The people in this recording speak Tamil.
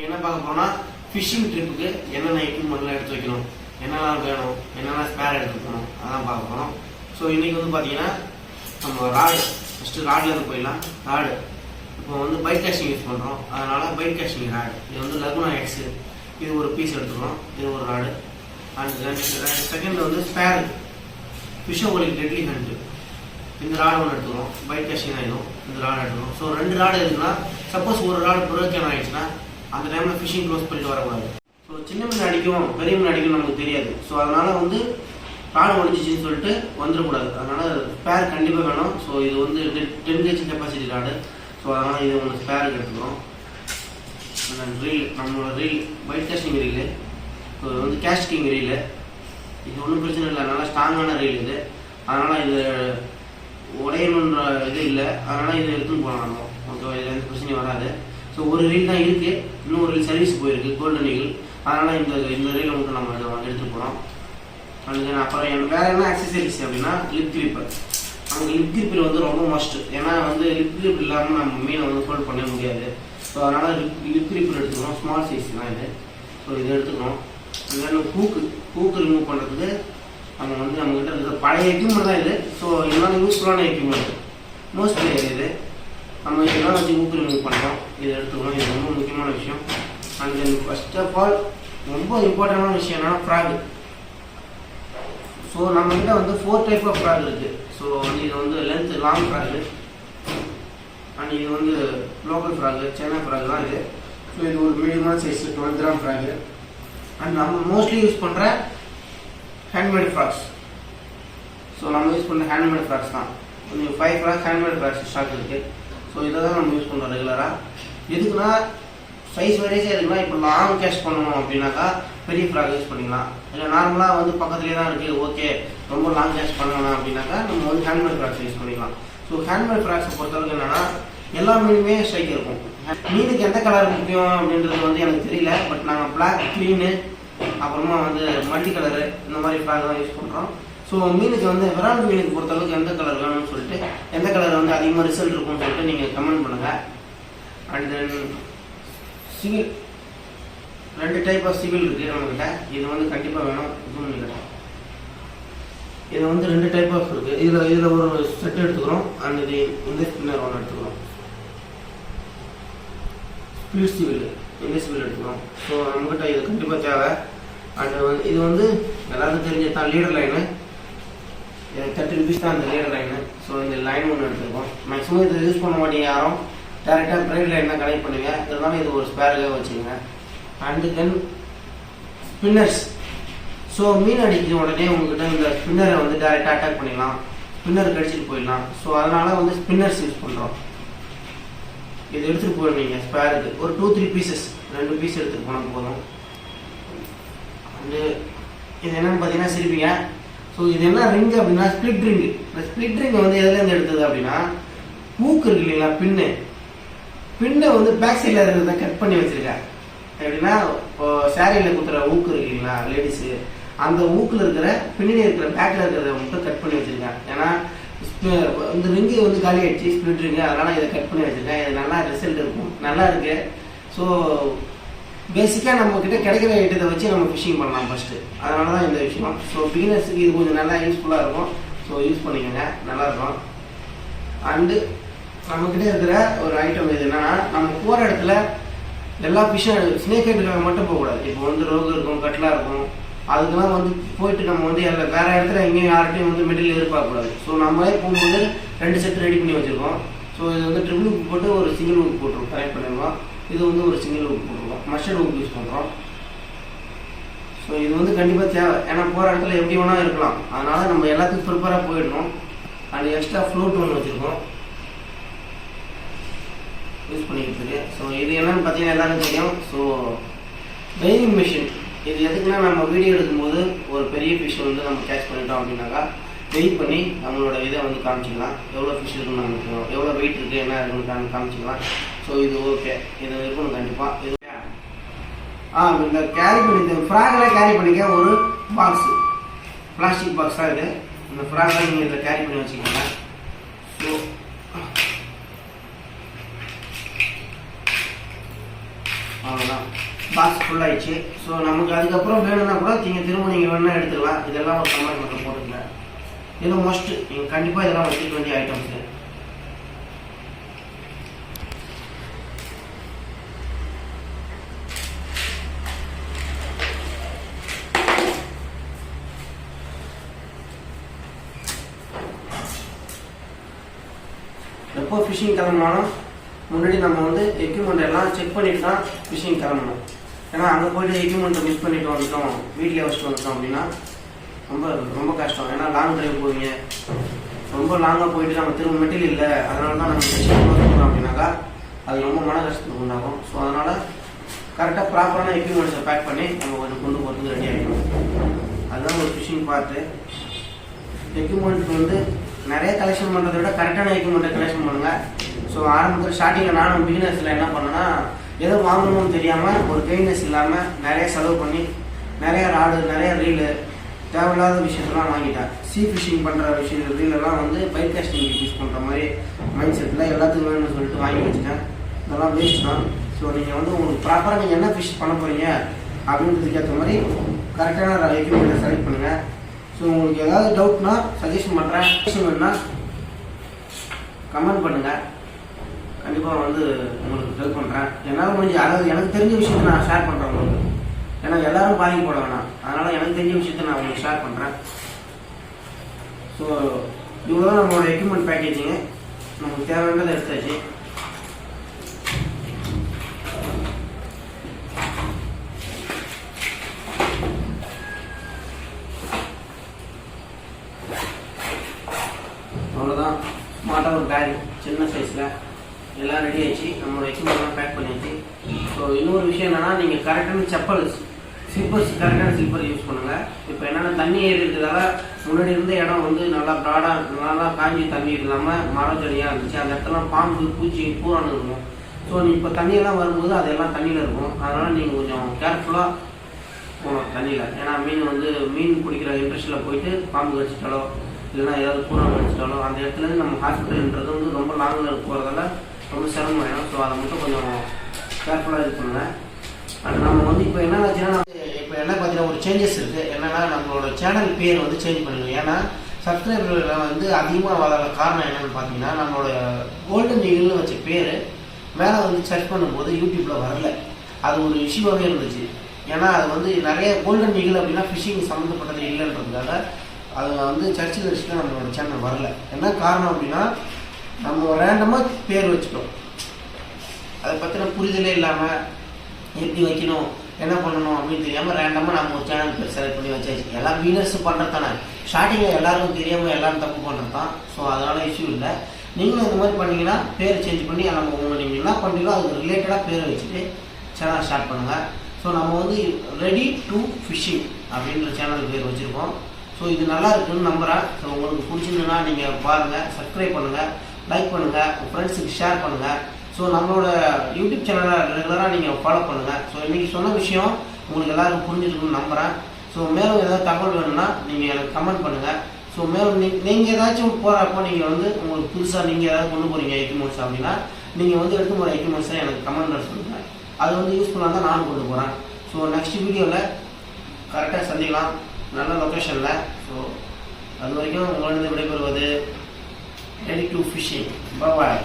என்ன பார்க்க போனா ஃபிஷிங் ட்ரிப்புக்கு என்னென்ன எக்யூப்மெண்ட்லாம் எடுத்து வைக்கணும், என்னெல்லாம் வேணும், என்னென்ன ஸ்பேர் எடுத்து போகணும், அதான் பார்க்க போகிறோம். ஸோ இன்றைக்கி வந்து பார்த்தீங்கன்னா நம்ம ராடு ஃபஸ்ட்டு ராட்லேருந்து போயிடலாம். ராடு இப்போ வந்து பைட் கேஸ்டிங் யூஸ் பண்ணுறோம், அதனால் பைட் கேஸ்டிங் ராடு இது வந்து லகுனா எக்ஸு, இது ஒரு பீஸ் எடுத்துக்கிறோம், இது ஒரு ராடு. அண்ட் செகண்ட் வந்து ஸ்பேர் ஃபிஷோலிக் டெட்லி ஹண்ட்டு, இந்த ராடு ஒன்று எடுத்துக்கிறோம். பைட் கேஸ்டிங் ஆகிடும், இந்த ராடு எடுத்துக்கிறோம். ஸோ 2 ராடு இருக்குன்னா சப்போஸ் ஒரு ராடு புரோக்கன் ஆகிடுச்சுன்னா அந்த டைமில் ஃபிஷிங் க்ளோஸ் பண்ணிட்டு வரக்கூடாது. ஸோ சின்ன மீன் அடிக்கும் பெரிய மீன் அடிக்கும் நமக்கு தெரியாது. ஸோ அதனால் வந்து ராடு ஒடிச்சிச்சின்னு சொல்லிட்டு வந்துடக்கூடாது. அதனால் ஸ்பேர் கண்டிப்பாக வேணும். ஸோ இது வந்து 10 kg கெப்பாசிட்டி ராடு. ஸோ அதனால் இது ஒன்று ஸ்பேருக்கு எடுத்துக்கிறோம். ரீல், நம்மளோட reel byte casting reel, so இது வந்து கேஸ்டிங் ரீலு. இது ஒன்றும் பிரச்சனை இல்லை, நல்லா ஸ்ட்ராங்கான ரீல் இது. அதனால் இது உடையணுன்ற இது இல்லை, அதனால் இது எடுத்துன்னு போகலாம் நம்ம. ஓகே, இதில் எந்த பிரச்சனையும் வராது. ஸோ ஒரு ரீல் தான் இருக்குது, இன்னும் ஒரு ரீல் சர்வீஸ் போயிருக்கு கோல்டன் ஈகிள். அதனால் இந்த ரீலை மட்டும் நம்ம எடுத்துகிட்டு போகிறோம். அப்புறம் வேறு என்ன அக்சசரிஸ் அப்படின்னா லிப் கிரிப்பர். நமக்கு லிப் கிரிப்பர் வந்து ரொம்ப மஸ்ட். ஏன்னா வந்து லிப் கிரிப் இல்லாமல் நம்ம மீனை வந்து ஹோல்ட் பண்ண முடியாது. ஸோ அதனால் லிப் கிரிப்பர் எடுத்துக்கிறோம். ஸ்மால் சைஸ் தான் இது. ஸோ இதை எடுத்துக்கிறோம். இதெல்லாம் ஹூக்கு ரிமூவ் பண்ணுறதுக்கு நம்மக்கிட்ட இருக்கிற பழைய எக்யூப்மெண்ட் தான் இது. ஸோ இதெல்லாம் யூஸ்ஃபுல்லான எக்யூப்மெண்ட். நோஸ் பிளேயர் இது, நம்ம இதெல்லாம் வச்சு ஹூக்கு ரிமூவ் பண்ணுறோம். இதை எடுத்துக்கிறோம். இது ரொம்ப முக்கியமான விஷயம். And then first of all ரொம்ப இம்பார்ட்டண்டான விஷயம் என்னன்னா ஃப்ராக். ஸோ நம்மக்கிட்ட வந்து 4 டைப் ஆஃப் ஃப்ராக் இருக்குது. ஸோ வந்து இது வந்து லென்த் லாங் ஃப்ராகு, அண்ட் இது வந்து லோக்கல் ஃப்ராகு, சைனா ஃப்ராக் தான் இது. ஸோ இது ஒரு மீடியமான சைஸ் 12 கிராம் ஃப்ராகு. அண்ட் நம்ம மோஸ்ட்லி யூஸ் பண்ணுற ஹேண்ட்மேட் ஃப்ராக்ஸ். ஸோ நம்ம யூஸ் பண்ணுற ஹேண்ட்மேட் ஃப்ராக்ஸ் தான். 5 ஃப்ராக் ஹேண்ட்மேட் ஃப்ராக்ஸ் ஸ்டாக் இருக்குது. ஸோ இதை தான் நம்ம யூஸ் பண்ணுறோம் ரெகுலராக. எதுக்குன்னா சைஸ் வேரியஸாக இருக்குன்னா இப்போ லாங் கேஷ் பண்ணணும் அப்படின்னாக்கா பெரிய ஃப்ராக் யூஸ் பண்ணிக்கலாம். இல்லை நார்மலாக வந்து பக்கத்துலேயே தான் இருக்குது, ஓகே ரொம்ப லாங் கேஷ் பண்ணணும் அப்படின்னாக்கா நம்ம வந்து ஹேண்ட்மேட் ஃப்ராக்ஸ் யூஸ் பண்ணிக்கலாம். ஸோ ஹேண்ட்மேட் ஃப்ராக்ஸை பொறுத்தளவுக்கு என்னென்னா எல்லா மீனுமே ஸ்ட்ரைக் இருக்கும். மீனுக்கு எந்த கலர் முக்கியம் அப்படின்றது வந்து எனக்கு தெரியல. பட் நாங்கள் பிளாக், க்ரீனு, அப்புறமா வந்து மல்டி கலரு, இந்த மாதிரி ஃப்ராக் தான் யூஸ் பண்ணுறோம். ஸோ மீனுக்கு வந்து விரால் மீனுக்கு பொறுத்தளவுக்கு எந்த கலர் வேணும்னு சொல்லிட்டு, எந்த கலர் வந்து அதிகமாக ரிசல்ட் இருக்கும்னு சொல்லிட்டு நீங்கள் கமெண்ட் பண்ணுங்கள். And then civil, 2 type of civil இருக்குது நம்மக்கிட்ட. இது வந்து கண்டிப்பாக வேணும். இது வந்து 2 டைப் ஆஃப் இருக்குது. இதில் ஒரு செட் எடுத்துக்கிறோம். அண்ட் இது இந்த ஸ்பின்னர் ஒன்று எடுத்துக்கிறோம். ஸ்பிளிட் சிவில், இந்த சிவில் எடுத்துக்கிறோம். ஸோ நம்மக்கிட்ட இது கண்டிப்பாக தேவை. அண்ட் இது வந்து எல்லாருக்கும் தெரிஞ்சது தான் லீடர் லைனு. 30 rupees தான் இந்த லீடர் லைனு. ஸோ இந்த லைன் ஒன்று எடுத்துருக்கோம். மேக்ஸிமம் இதை யூஸ் பண்ண மாட்டீங்க யாரும், டேரெக்டாக பிரைட் லைன் தான் கனெக்ட் பண்ணுவீங்க. இதனால இது ஒரு ஸ்பேருக்காக வச்சுக்கோங்க. And then spinners. ஸோ மீன் அடிக்கிற உடனே உங்ககிட்ட இந்த ஸ்பின்னரை வந்து டேரெக்டாக அட்டாக் பண்ணிடலாம், ஸ்பின்னர் கடிச்சிட்டு போயிடலாம். ஸோ அதனால் வந்து ஸ்பின்னர்ஸ் யூஸ் பண்ணுறோம். இது எடுத்துகிட்டு போயிடுவீங்க ஸ்பேருக்கு. ஒரு 2-3 பீசஸ், 2 பீஸ் எடுத்துகிட்டு போனால் போதும். அண்டு இது என்னென்னு பார்த்தீங்கன்னா சிரிப்பீங்க. ஸோ இது என்ன ரிங்கு அப்படின்னா ஸ்பிளிட் ரிங்கு. இந்த ஸ்பிளிட் ரிங் வந்து எதுலேருந்து எடுத்தது அப்படின்னா ஹூக் இருக்கு இல்லைங்களா, பின்னை வந்து பேக் சைடில் இருக்கிறத கட் பண்ணி வச்சுருக்கேன். எப்படின்னா இப்போ சேரீயில் குத்துற ஊக்கு இருக்கு இல்லைங்களா லேடிஸு, அந்த ஊக்கில் இருக்கிற பின்னாடி இருக்கிற பேக்கில் இருக்கிறத மட்டும் கட் பண்ணி வச்சுருக்கேன். ஏன்னா இந்த ரிங்கு வந்து காலி ஆகிடுச்சு, ஸ்பிளிட் ரிங்கு, அதனால் இதை கட் பண்ணி வச்சுருக்கேன். இது நல்லா ரிசல்ட் இருக்கும், நல்லா இருக்குது. ஸோ பேசிக்காக நம்மக்கிட்ட கிடைக்கிற ஐட்டத்தை வச்சு நம்ம ஃபிஷிங் பண்ணலாம் ஃபஸ்ட்டு. அதனால தான் இந்த விஷயம். ஸோ பிகினர்ஸுக்கு இது கொஞ்சம் நல்லா யூஸ்ஃபுல்லாக இருக்கும். ஸோ யூஸ் பண்ணிக்கோங்க, நல்லாயிருக்கும். அண்டு நம்மக்கிட்ட இருக்கிற ஒரு ஐட்டம் இது என்னன்னா, நம்ம போகிற இடத்துல எல்லா ஃபிஷ்ஷும் ஸ்னேக் ஹெட்டுக்காக மட்டும் போகக்கூடாது. இப்போ வந்து ரோகு இருக்கும், கட்லா இருக்கும், அதுக்கெல்லாம் வந்து போயிட்டு நம்ம வந்து வேறு இடத்துல எங்கேயும் யார்கிட்டையும் வந்து மெட்டீரியல் எதிர்பார்க்கக்கூடாது. ஸோ நம்மளே போகும்போது 2 செட் ரெடி பண்ணி வச்சுருக்கோம். ஸோ இது வந்து ட்ரிபிள் ஹூக் போட்டு ஒரு சிங்கிள் ஹூக் போட்டுருவோம், கனெக்ட் பண்ணிடுவோம். இது வந்து ஒரு சிங்கிள் ஹூக் போட்டுருவோம், மஸ்டர்ட் ஹூக் யூஸ் பண்ணுறோம். ஸோ இது வந்து கண்டிப்பாக தேவை. ஏன்னா போகிற இடத்துல எப்படி வேணால் இருக்கலாம். அதனால் நம்ம எல்லாத்துக்கும் ப்ரிப்பராக போயிடணும். அண்ட் எக்ஸ்ட்ரா ஃப்ளோட் ஒன்று வச்சுருக்கோம் யூஸ் பண்ணிக்கிட்டு. ஸோ இது என்னன்னு பார்த்தீங்கன்னா எல்லாருக்கும் தெரியும். So weighing machine. இது எதுக்குன்னா நம்ம வீடியோ எடுக்கும்போது ஒரு பெரிய ஃபிஷ் வந்து நம்ம கேட்ச் பண்ணிட்டோம் அப்படின்னாக்கா வெயிட் பண்ணி நம்மளோட இதை வந்து காமிச்சிக்கலாம். எவ்வளோ ஃபிஷ் இருக்குன்னு நமக்கு, எவ்வளோ வெயிட் இருக்குது, என்ன இருக்குன்னு காமிச்சிக்கலாம். ஸோ இது ஓகே, இது இருக்கணும் கண்டிப்பாக. இது இந்த கேரி பண்ணி இந்த ஃப்ராகெல்லாம் கேரி பண்ணிக்க ஒரு பாக்ஸு, பிளாஸ்டிக் பாக்ஸ் தான் இது. இந்த ஃப்ராகெல்லாம் நீங்கள் இதில் கேரி பண்ணி வச்சுக்கோங்க. ஸோ அவ்வளோதான். பாக்ஸ் ஃபுல்லாகிடுச்சு. ஸோ நமக்கு அதுக்கப்புறம் வேணும்னா கூட திரும்ப நீங்கள் வேணும்னா எடுத்துக்கலாம். இதெல்லாம் ஒரு கம்பார்ட்மெண்ட்டில் போட்டுக்கல. இதெல்லாம் மோஸ்ட்டு நீங்கள் கண்டிப்பாக இதெல்லாம் வச்சுக்க வேண்டிய ஐட்டம்ஸு. எப்போ ஃபிஷிங் கிளம்பினாலும் முன்னாடி நம்ம வந்து எக்யூப்மெண்ட் எல்லாம் செக் பண்ணிட்டு தான் ஃபிஷிங் கிளம்பணும். ஏன்னா அங்கே போய்ட்டு எக்யூப்மெண்ட்டை மிஸ் பண்ணிட்டு வந்துட்டோம், வீட்டில் வச்சுட்டு வந்துட்டோம் அப்படின்னா ரொம்ப ரொம்ப கஷ்டம். ஏன்னா லாங் டிரைவ் போவீங்க, ரொம்ப லாங்காக போயிட்டு நம்ம திரும்ப மெட்டீரியல் இல்லை, அதனால தான் நம்ம ஃபிஷிங் போகிறோம் அப்படின்னாக்கா அது ரொம்ப மன கஷ்டத்துக்கு உண்டாகும். ஸோ அதனால் கரெக்டாக ப்ராப்பரான எக்யூப்மெண்ட்ஸை பேக் பண்ணி நம்ம கொஞ்சம் கொண்டு போகிறதுக்கு ரெடி ஆகிடும். அதுதான் ஒரு ஃபிஷிங் பார்த்து. எக்யூப்மெண்ட் வந்து நிறைய கலெக்ஷன் பண்ணுறதை விட கரெக்டான எக்யூப்மெண்ட்டை கலெக்ஷன் பண்ணுங்கள். ஸோ ஆரம்பத்தில் ஸ்டார்டிங்கில் நானும் பிகினர்ஸில் என்ன பண்ணேன்னா, எதோ வாங்கணும்னு தெரியாமல் ஒரு கைட்னஸ் இல்லாமல் நிறைய செலவு பண்ணி நிறைய ராடு நிறைய ரீலு தேவையில்லாத விஷயத்தெல்லாம் வாங்கிட்டேன். ஃபிஷிங் பண்ணுற ரீலெல்லாம் வந்து பைக் காஸ்டிங் யூஸ் பண்ணுற மாதிரி மைண்ட் செட்டில் எல்லாத்துக்கும் வேணும்னு சொல்லிட்டு வாங்கி வச்சுட்டேன். இதெல்லாம் வேஸ்ட் தான். ஸோ நீங்கள் வந்து உங்களுக்கு ப்ராப்பராக நீங்கள் என்ன ஃபிஷ் பண்ண போகிறீங்க அப்படின்றதுக்கு ஏற்ற மாதிரி கரெக்டான எக்யூப்மெண்ட்டை செலக்ட் பண்ணுங்கள். ஸோ உங்களுக்கு ஏதாவது டவுட்னா சஜஷன் பண்ணுறேன், வேணுன்னா கமெண்ட் பண்ணுங்கள். கண்டிப்பாக வந்து உங்களுக்கு ஹெல்ப் பண்ணுறேன். என்னால் முடிஞ்ச அதாவது எனக்கு தெரிஞ்ச விஷயத்தை நான் ஷேர் பண்ணுறேன் உங்களுக்கு. ஏன்னா எல்லோரும் பாதிக்கப்பட வேணாம், அதனால் எனக்கு தெரிஞ்ச விஷயத்தை நான் உங்களுக்கு ஷேர் பண்ணுறேன். ஸோ இவ்வளோ தான் நம்மளோட எக்யூப்மெண்ட் பேக்கேஜிங்கு. நமக்கு தேவையானதை எடுத்தாச்சு. அவ்வளோதான். ஸ்மார்ட்டாக ஒரு பேக் சின்ன சைஸில் எல்லாம் ரெடி ஆகிடுச்சு. நம்மளோட எக்யூப்மெண்ட்லாம் பேக் பண்ணியாச்சு. ஸோ இன்னொரு விஷயம் என்னென்னா, நீங்கள் கரெக்டான செப்பல் ஸ்லிப்பர்ஸ் கரெக்டான ஸ்லிப்பர் யூஸ் பண்ணுங்கள். இப்போ என்னென்னா தண்ணி ஏறி இருக்கிறதால முன்னாடி இருந்த இடம் வந்து நல்லா ப்ராடாக நல்லா காஞ்சி தண்ணி இல்லாமல் மரம் செடியாக இருந்துச்சு. அந்த இடத்துல பாம்பு பூச்சி பூரான்னு இருக்கும். ஸோ இப்போ தண்ணியெல்லாம் வரும்போது அதெல்லாம் தண்ணியில் இருக்கும். அதனால் நீங்கள் கொஞ்சம் கேர்ஃபுல்லாக போகணும் தண்ணியில். ஏன்னா மீன் பிடிக்கிற இன்ட்ரெஸ்ட்டில் போயிட்டு பாம்பு கடிச்சிட்டாலோ இல்லைன்னா ஏதாவது பூரா கடிச்சிட்டாலோ அந்த இடத்துலேருந்து நம்ம ஹாஸ்பிட்டல்ன்றது வந்து ரொம்ப லாங்கில் போகிறதால ரொம்ப சிரமம் ஆகிடும். ஸோ அதை மட்டும் கொஞ்சம் கேர்ஃபுல்லாக இது பண்ணுங்கள். அது நம்ம வந்து இப்போ என்ன ஆச்சுன்னா, இப்போ என்ன பார்த்தீங்கன்னா ஒரு சேஞ்சஸ் இருக்குது. என்னென்னா நம்மளோட சேனல் பேர் வந்து சேஞ்ச் பண்ணுங்க. ஏன்னா சப்ஸ்கிரைபர்களை வந்து அதிகமாக வளர காரணம் என்னென்னு பார்த்தீங்கன்னா, நம்மளோட கோல்டன் ஈகிள்னு வச்ச பேர் மேலே வந்து சர்ச் பண்ணும்போது யூடியூப்பில் வரல. அது ஒரு இஷ்யூவாகவே இருந்துச்சு. ஏன்னா அது வந்து நிறைய கோல்டன் ஈகிள் அப்படின்னா ஃபிஷிங் சம்மந்தப்பட்டது இல்லைன்றதுக்காக அது வந்து சர்ச்சில் வச்சுட்டு நம்மளோட சேனல் வரல. என்ன காரணம் அப்படின்னா, நம்ம ரேண்டமாக பேர் வச்சுட்டோம். அதை பற்றின புரிதலே இல்லாமல் எப்படி வைக்கணும் என்ன பண்ணணும் அப்படின்னு தெரியாமல் ரேண்டமாக நம்ம ஒரு சேனல் பேர் செலக்ட் பண்ணி வச்சாச்சு. எல்லாம் வீனர்ஸ் பண்ணுறது தானே, ஸ்டார்டிங்கில் எல்லாருக்கும் தெரியாமல் எல்லாரும் தப்பு பண்ணுறது தான். ஸோ அதனால் இஷ்யூ இல்லை. நீங்களும் இந்த மாதிரி பண்ணிங்கன்னா பேர் சேஞ்ச் பண்ணி நம்ம நீங்கள் என்ன பண்ணுறீங்களோ அதுக்கு ரிலேட்டடாக பேரை வச்சுட்டு சேனல் ஸ்டார்ட் பண்ணுங்கள். ஸோ நம்ம வந்து ரெடி டு ஃபிஷிங் அப்படின்ற சேனல் பேர் வச்சுருக்கோம். ஸோ இது நல்லா இருக்குன்னு நம்புகிறேன். ஸோ உங்களுக்கு பிடிச்சிருந்துன்னா நீங்கள் பாருங்கள், சப்ஸ்கிரைப் பண்ணுங்கள், லைக் பண்ணுங்கள், உங்கள் ஃப்ரெண்ட்ஸுக்கு ஷேர் பண்ணுங்கள். ஸோ நம்மளோட யூடியூப் சேனலை ரெகுலராக நீங்கள் ஃபாலோ பண்ணுங்கள். ஸோ இன்றைக்கி சொன்ன விஷயம் உங்களுக்கு எல்லாருக்கும் புரிஞ்சுருக்குன்னு நம்புகிறேன். ஸோ மேலும் ஏதாவது தகவல் வேணும்னா நீங்கள் எனக்கு கமெண்ட் பண்ணுங்கள். ஸோ மேலும் நீங்கள் ஏதாச்சும் போகிறப்போ நீங்கள் வந்து உங்களுக்கு புதுசாக நீங்கள் ஏதாவது கொண்டு போகிறீங்க எக்யூப்மெண்ட்ஸ் அப்படின்னா நீங்கள் வந்து எடுத்து போகிற எக்யூப்மெண்ட்ஸை எனக்கு கமெண்ட்டில் சொல்லுங்கள். அது வந்து யூஸ்ஃபுல்லாக தான் நானும் கொண்டு போகிறேன். ஸோ நெக்ஸ்ட் வீடியோவில் கரெக்டாக சந்திக்கலாம் நல்ல லொக்கேஷனில். ஸோ அது வரைக்கும் உங்களிடம் விடைபெறுவது ரெடி டு ஃபிஷிங். பாய்.